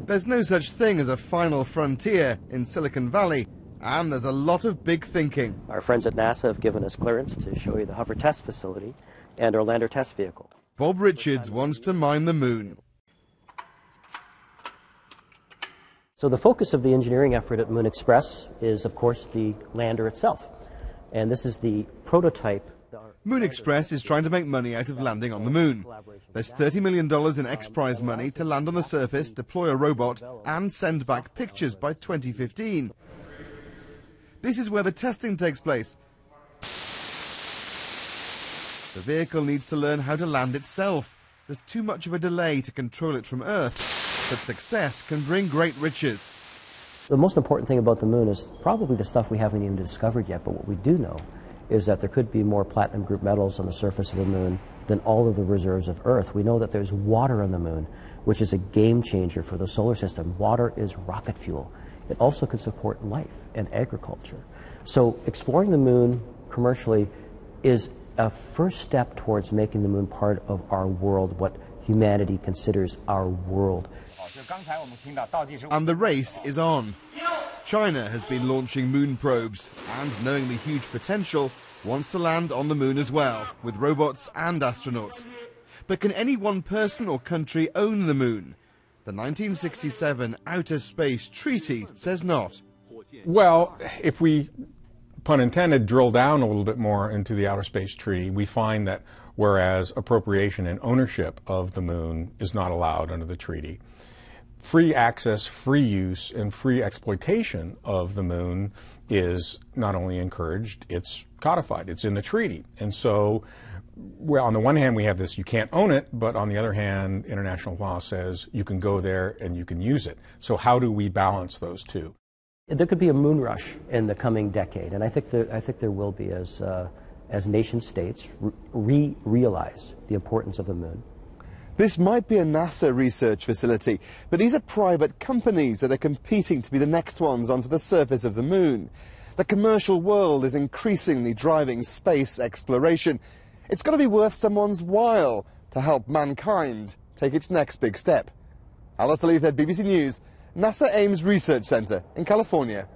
There's no such thing as a final frontier in Silicon Valley, and there's a lot of big thinking. Our friends at NASA have given us clearance to show you the hover test facility and our lander test vehicle. Bob Richards wants to mine the moon. So the focus of the engineering effort at Moon Express is, of course, the lander itself. And this is the prototype. Moon Express is trying to make money out of landing on the moon. There's $30 million in X-Prize money to land on the surface, deploy a robot, and send back pictures by 2015. This is where the testing takes place. The vehicle needs to learn how to land itself. There's too much of a delay to control it from Earth, but success can bring great riches. The most important thing about the moon is probably the stuff we haven't even discovered yet, but what we do know is that there could be more platinum group metals on the surface of the moon than all of the reserves of Earth. We know that there's water on the moon, which is a game changer for the solar system. Water is rocket fuel. It also can support life and agriculture. So exploring the moon commercially is a first step towards making the moon part of our world, what humanity considers our world. And the race is on. China has been launching moon probes and, knowing the huge potential, wants to land on the moon as well, with robots and astronauts. But can any one person or country own the moon? The 1967 Outer Space Treaty says not. Well, if we, pun intended, drill down a little bit more into the Outer Space Treaty, we find that whereas appropriation and ownership of the moon is not allowed under the treaty, free access, free use, and free exploitation of the moon is not only encouraged, it's codified, it's in the treaty. And so, well, on the one hand we have this, you can't own it, but on the other hand, international law says you can go there and you can use it. So how do we balance those two? There could be a moon rush in the coming decade, and I think there will be as nation states realize the importance of the moon. This might be a NASA research facility, but these are private companies that are competing to be the next ones onto the surface of the moon. The commercial world is increasingly driving space exploration. It's got to be worth someone's while to help mankind take its next big step. Alastair Leithead, BBC News, NASA Ames Research Centre in California.